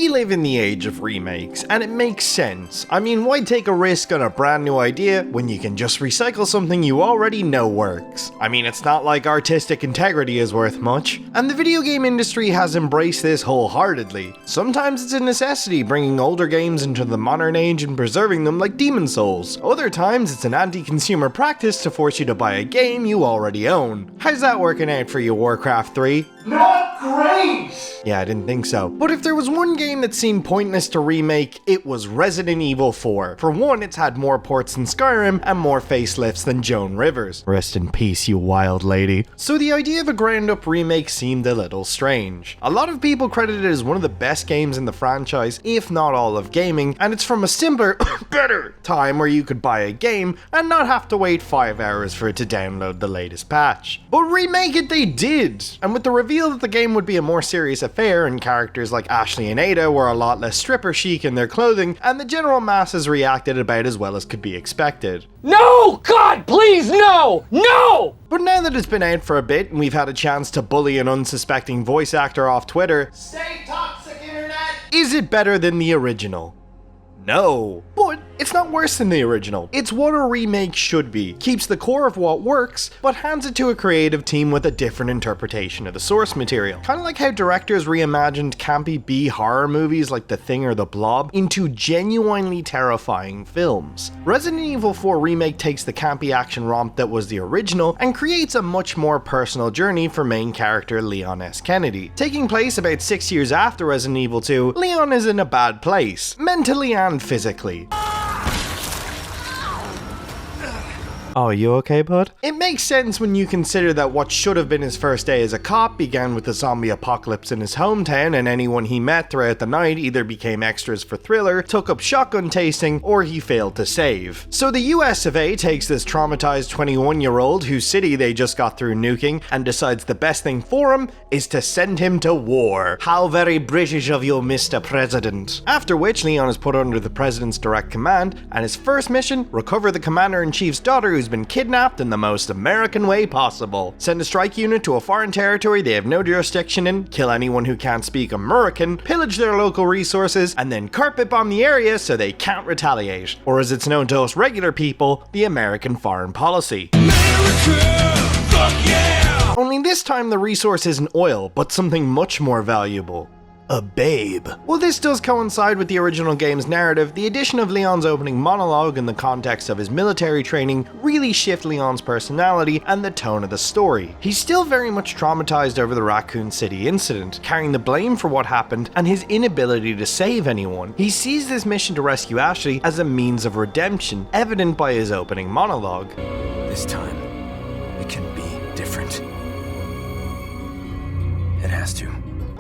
We live in the age of remakes, and it makes sense. I mean, why take a risk on a brand new idea when you can just recycle something you already know works? I mean, it's not like artistic integrity is worth much, and the video game industry has embraced this wholeheartedly. Sometimes it's a necessity bringing older games into the modern age and preserving them like Demon's Souls. Other times it's an anti-consumer practice to force you to buy a game you already own. How's that working out for you, Warcraft 3? Not great! Yeah, I didn't think so. But if there was one game that seemed pointless to remake, it was Resident Evil 4. For one, it's had more ports than Skyrim and more facelifts than Joan Rivers. Rest in peace, you wild lady. So the idea of a ground-up remake seemed a little strange. A lot of people credit it as one of the best games in the franchise, if not all of gaming, and it's from a simpler, better time where you could buy a game and not have to wait 5 hours for it to download the latest patch. But remake it they did, and with the reveal that the game would be a more serious affair and characters like Ashley and Ada were a lot less stripper chic in their clothing, and the general masses reacted about as well as could be expected. No! God, please, no! No! But now that it's been out for a bit and we've had a chance to bully an unsuspecting voice actor off Twitter, Stay toxic, internet! is it better than the original? No. But it's not worse than the original. It's what a remake should be. Keeps the core of what works, but hands it to a creative team with a different interpretation of the source material. Kind of like how directors reimagined campy B horror movies like The Thing or The Blob into genuinely terrifying films. Resident Evil 4 Remake takes the campy action romp that was the original and creates a much more personal journey for main character Leon S. Kennedy. Taking place about 6 years after Resident Evil 2, Leon is in a bad place, mentally and physically. Oh, you okay, bud? It makes sense when you consider that what should have been his first day as a cop began with the zombie apocalypse in his hometown, and anyone he met throughout the night either became extras for Thriller, took up shotgun tasting, or he failed to save. So the US of A takes this traumatized 21-year-old whose city they just got through nuking and decides the best thing for him is to send him to war. How very British of you, Mr. President. After which, Leon is put under the president's direct command, and his first mission, recover the commander-in-chief's daughter who's been kidnapped in the most American way possible. Send a strike unit to a foreign territory they have no jurisdiction in, kill anyone who can't speak American, pillage their local resources, and then carpet bomb the area so they can't retaliate. Or as it's known to us regular people, the American foreign policy. America, fuck yeah! Only this time the resource isn't oil, but something much more valuable. A babe. While this does coincide with the original game's narrative, the addition of Leon's opening monologue in the context of his military training really shift Leon's personality and the tone of the story. He's still very much traumatized over the Raccoon City incident, carrying the blame for what happened and his inability to save anyone. He sees this mission to rescue Ashley as a means of redemption, evident by his opening monologue. This time, it can be different. It has to.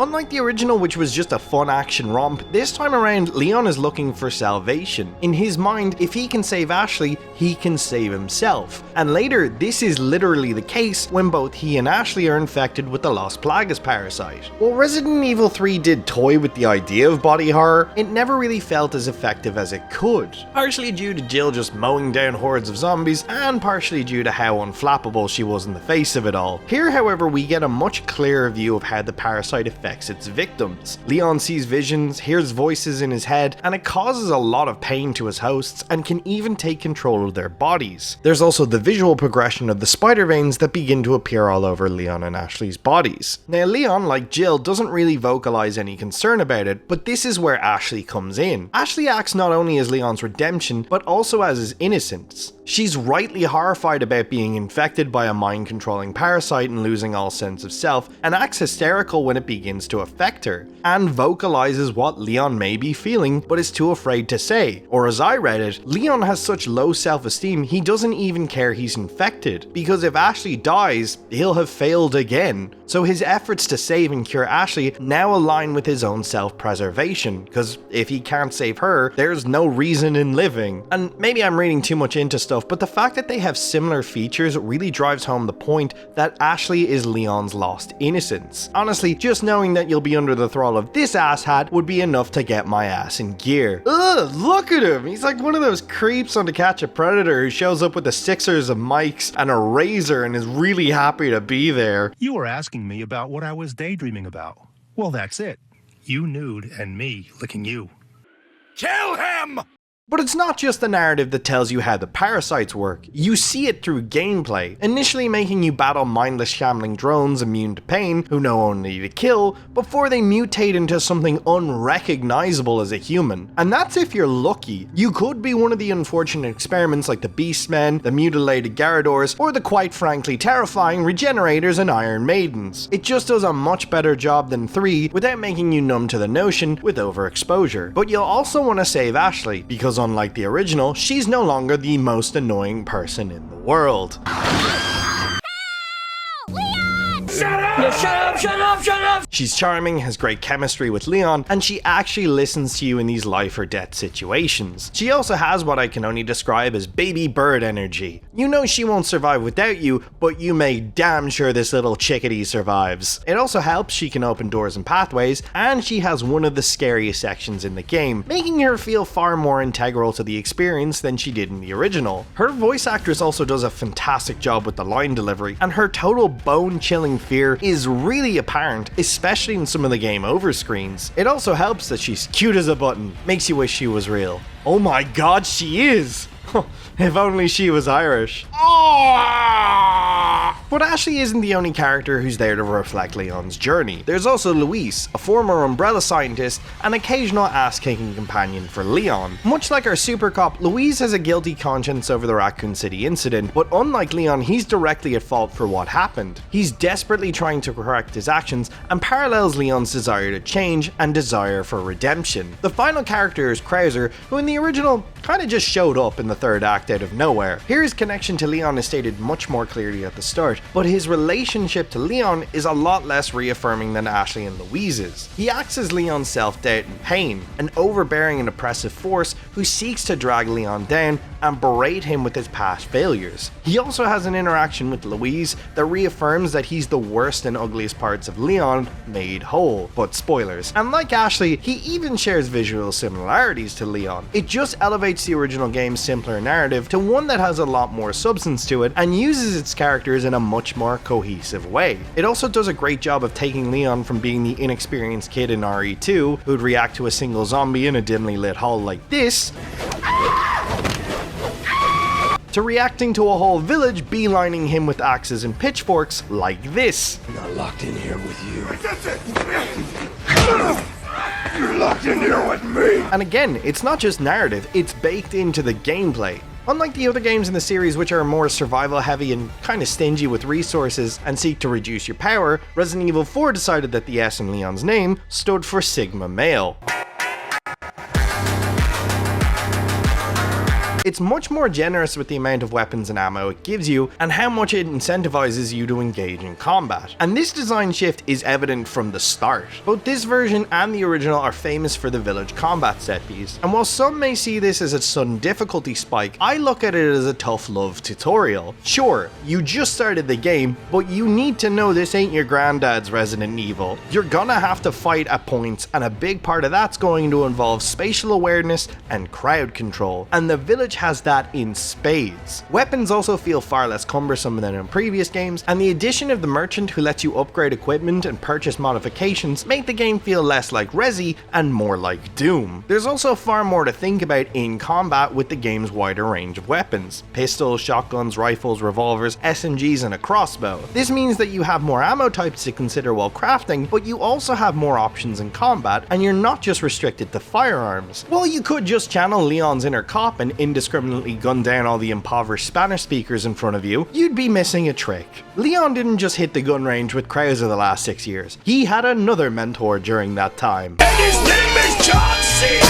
Unlike the original, which was just a fun action romp, this time around, Leon is looking for salvation. In his mind, if he can save Ashley, he can save himself. And later, this is literally the case when both he and Ashley are infected with the Lost Plagas parasite. While Resident Evil 3 did toy with the idea of body horror, it never really felt as effective as it could. Partially due to Jill just mowing down hordes of zombies, and partially due to how unflappable she was in the face of it all. Here, however, we get a much clearer view of how the parasite affects its victims. Leon sees visions, hears voices in his head, and it causes a lot of pain to his hosts and can even take control of their bodies. There's also the visual progression of the spider veins that begin to appear all over Leon and Ashley's bodies. Now Leon, like Jill, doesn't really vocalize any concern about it, but this is where Ashley comes in. Ashley acts not only as Leon's redemption, but also as his innocence. She's rightly horrified about being infected by a mind-controlling parasite and losing all sense of self, and acts hysterical when it begins to affect her, and vocalizes what Leon may be feeling but is too afraid to say. Or as I read it, Leon has such low self-esteem he doesn't even care he's infected, because if Ashley dies, he'll have failed again. So his efforts to save and cure Ashley now align with his own self-preservation, because if he can't save her, there's no reason in living. And maybe I'm reading too much into stuff, but the fact that they have similar features really drives home the point that Ashley is Leon's lost innocence. Honestly, just knowing that you'll be under the thrall of this asshat would be enough to get my ass in gear. Ugh, look at him! He's like one of those creeps on To Catch a Predator who shows up with the sixers of mics and a razor and is really happy to be there. You were asking me about what I was daydreaming about. Well, that's it. you nude and me licking you. Kill him! But it's not just the narrative that tells you how the parasites work, you see it through gameplay, initially making you battle mindless shambling drones immune to pain, who know only to kill, before they mutate into something unrecognizable as a human. And that's if you're lucky. You could be one of the unfortunate experiments like the Beastmen, the mutilated Garradors, or the quite frankly terrifying Regenerators and Iron Maidens. It just does a much better job than 3 without making you numb to the notion with overexposure. But you'll also want to save Ashley, because unlike the original, she's no longer the most annoying person in the world. Shut up! She's charming, has great chemistry with Leon, and she actually listens to you in these life or death situations. She also has what I can only describe as baby bird energy. You know she won't survive without you, but you make damn sure this little chickadee survives. It also helps she can open doors and pathways, and she has one of the scariest sections in the game, making her feel far more integral to the experience than she did in the original. Her voice actress also does a fantastic job with the line delivery, and her total bone-chilling fear is really apparent, especially in some of the game over screens. It also helps that she's cute as a button, makes you wish she was real. Oh my god, she is! If only she was Irish. But Ashley isn't the only character who's there to reflect Leon's journey. There's also Luis, a former Umbrella scientist and occasional ass-kicking companion for Leon. Much like our super cop, Luis has a guilty conscience over the Raccoon City incident, but unlike Leon, he's directly at fault for what happened. He's desperately trying to correct his actions and parallels Leon's desire to change and desire for redemption. The final character is Krauser, who in the original kinda just showed up in the third act out of nowhere. Here his connection to Leon is stated much more clearly at the start, but his relationship to Leon is a lot less reaffirming than Ashley and Louise's. He acts as Leon's self-doubt and pain, an overbearing and oppressive force who seeks to drag Leon down and berate him with his past failures. He also has an interaction with Louise that reaffirms that he's the worst and ugliest parts of Leon made whole, but spoilers. And like Ashley, he even shares visual similarities to Leon. It just elevates the original game's simpler narrative to one that has a lot more substance to it and uses its characters in a much more cohesive way. It also does a great job of taking Leon from being the inexperienced kid in RE2 who'd react to a single zombie in a dimly lit hall like this, to reacting to a whole village beelining him with axes and pitchforks like this. I'm not locked in here with you. You're locked in here with me! And again, it's not just narrative, it's baked into the gameplay. Unlike the other games in the series, which are more survival heavy and kinda stingy with resources and seek to reduce your power, Resident Evil 4 decided that the S in Leon's name stood for Sigma Male. It's much more generous with the amount of weapons and ammo it gives you and how much it incentivizes you to engage in combat. And this design shift is evident from the start. Both this version and the original are famous for the village combat set piece, and while some may see this as a sudden difficulty spike, I look at it as a tough love tutorial. Sure, you just started the game, but you need to know this ain't your granddad's Resident Evil. You're gonna have to fight at points, and a big part of that's going to involve spatial awareness and crowd control, and the village has that in spades. Weapons also feel far less cumbersome than in previous games, and the addition of the merchant who lets you upgrade equipment and purchase modifications make the game feel less like Resi and more like Doom. There's also far more to think about in combat with the game's wider range of weapons. Pistols, shotguns, rifles, revolvers, SMGs, and a crossbow. This means that you have more ammo types to consider while crafting, but you also have more options in combat, and you're not just restricted to firearms. While you could just channel Leon's inner cop and indiscriminately gun down all the impoverished Spanish speakers in front of you, you'd be missing a trick. Leon didn't just hit the gun range with Krauser the last 6 years. He had another mentor during that time. And his name is John C.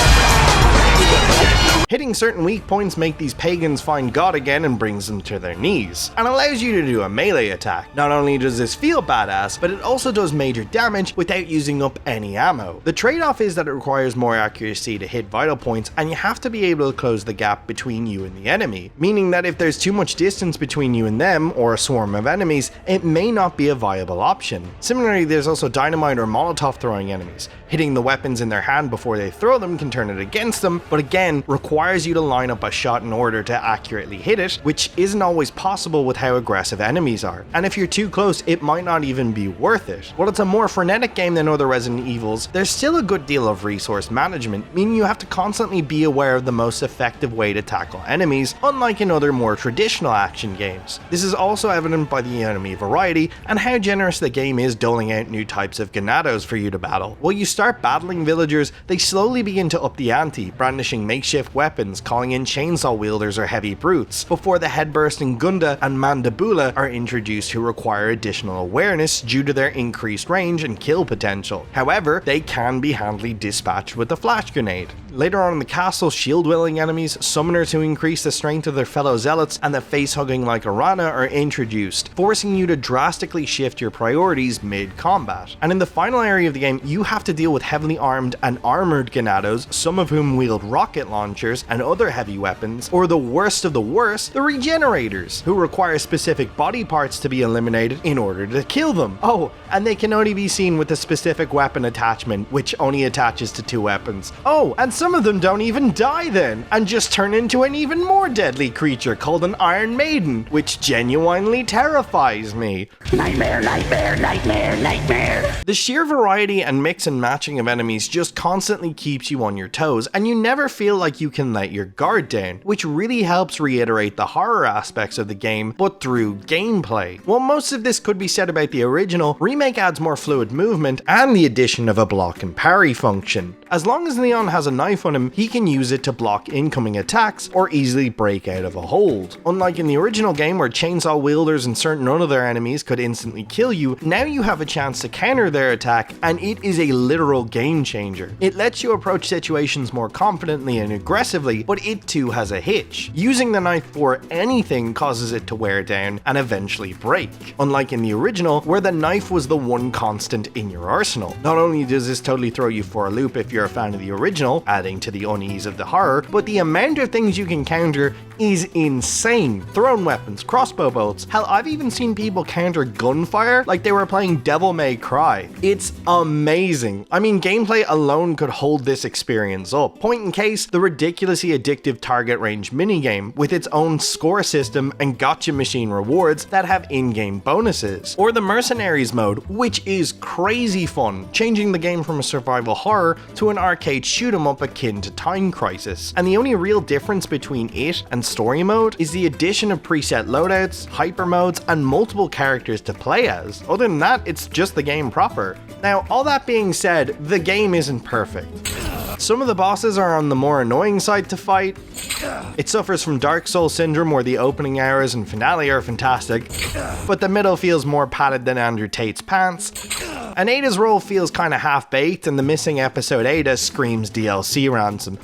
Hitting certain weak points make these pagans find God again and brings them to their knees, and allows you to do a melee attack. Not only does this feel badass, but it also does major damage without using up any ammo. The trade-off is that it requires more accuracy to hit vital points, and you have to be able to close the gap between you and the enemy, meaning that if there's too much distance between you and them, or a swarm of enemies, it may not be a viable option. Similarly, there's also dynamite or Molotov throwing enemies. Hitting the weapons in their hand before they throw them can turn it against them, but again, requires requires you to line up a shot in order to accurately hit it, which isn't always possible with how aggressive enemies are. And if you're too close, it might not even be worth it. While it's a more frenetic game than other Resident Evils, there's still a good deal of resource management, meaning you have to constantly be aware of the most effective way to tackle enemies, unlike in other more traditional action games. This is also evident by the enemy variety and how generous the game is doling out new types of ganados for you to battle. While you start battling villagers, they slowly begin to up the ante, brandishing makeshift weapons, calling in chainsaw wielders or heavy brutes, before the head-bursting Gunda and Mandibula are introduced, who require additional awareness due to their increased range and kill potential. However, they can be handily dispatched with a flash grenade. Later on in the castle, shield-wielding enemies, summoners who increase the strength of their fellow zealots, and the face-hugging like Arana are introduced, forcing you to drastically shift your priorities mid-combat. And in the final area of the game, you have to deal with heavily armed and armored ganados, some of whom wield rocket launchers and other heavy weapons, or the worst of the worst, the regenerators, who require specific body parts to be eliminated in order to kill them. Oh, and they can only be seen with a specific weapon attachment, which only attaches to 2 weapons. Oh, and some of them don't even die then, and just turn into an even more deadly creature called an Iron Maiden, which genuinely terrifies me. Nightmare, nightmare, nightmare, nightmare. The sheer variety and mix and matching of enemies just constantly keeps you on your toes, and you never feel like you can let your guard down, which really helps reiterate the horror aspects of the game, but through gameplay. While most of this could be said about the original, Remake adds more fluid movement and the addition of a block and parry function. As long as Leon has a knife on him, he can use it to block incoming attacks or easily break out of a hold. Unlike in the original game where chainsaw wielders and certain other enemies could instantly kill you, now you have a chance to counter their attack, and it is a literal game changer. It lets you approach situations more confidently and aggressively, but it too has a hitch. Using the knife for anything causes it to wear down and eventually break. Unlike in the original, where the knife was the one constant in your arsenal. Not only does this totally throw you for a loop if you're a fan of the original, adding to the unease of the horror, but the amount of things you can counter is insane. Thrown weapons, crossbow bolts, hell, I've even seen people counter gunfire like they were playing Devil May Cry. It's amazing. I mean, gameplay alone could hold this experience up. Point in case, the ridiculously addictive target range minigame with its own score system and gotcha machine rewards that have in-game bonuses. Or the Mercenaries mode, which is crazy fun, changing the game from a survival horror to an arcade shoot 'em up akin to Time Crisis. And the only real difference between it and story mode is the addition of preset loadouts, hyper modes, and multiple characters to play as. Other than that, it's just the game proper. Now, all that being said, the game isn't perfect. Some of the bosses are on the more annoying side to fight. It suffers from Dark Souls syndrome where the opening hours and finale are fantastic, but the middle feels more padded than Andrew Tate's pants. And Ada's role feels kinda half-baked, and the missing episode Ada screams DLC ransom.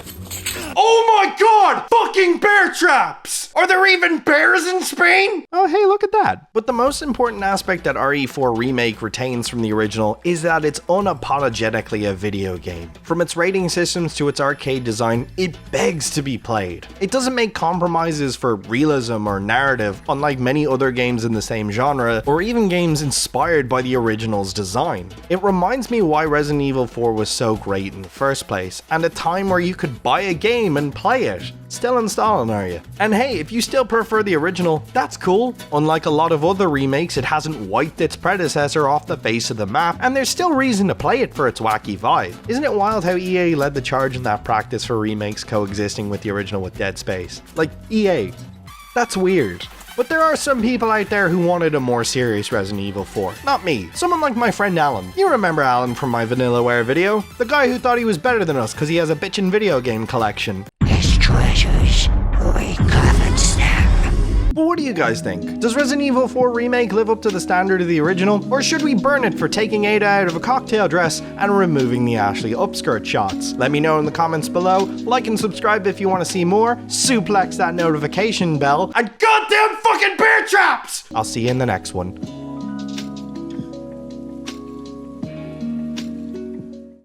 Oh my god! Fucking bear traps! Are there even bears in Spain? Oh hey, look at that. But the most important aspect that RE4 Remake retains from the original is that it's unapologetically a video game. From its rating systems to its arcade design, it begs to be played. It doesn't make compromises for realism or narrative, unlike many other games in the same genre, or even games inspired by the original's design. It reminds me why Resident Evil 4 was so great in the first place, and a time where you could buy a game and play it. Still installing, are you? And hey, if you still prefer the original, that's cool. Unlike a lot of other remakes, it hasn't wiped its predecessor off the face of the map, and there's still reason to play it for its wacky vibe. Isn't it wild how EA led the charge in that practice for remakes coexisting with the original with Dead Space? Like, EA. That's weird. But there are some people out there who wanted a more serious Resident Evil 4. Not me. Someone like my friend Alan. You remember Alan from my Vanillaware video? The guy who thought he was better than us because he has a bitchin' video game collection. His treasures, we covet them. But what do you guys think? Does Resident Evil 4 Remake live up to the standard of the original? Or should we burn it for taking Ada out of a cocktail dress and removing the Ashley upskirt shots? Let me know in the comments below. Like and subscribe if you want to see more. Suplex that notification bell. And goddamn fucking bear traps! I'll see you in the next one.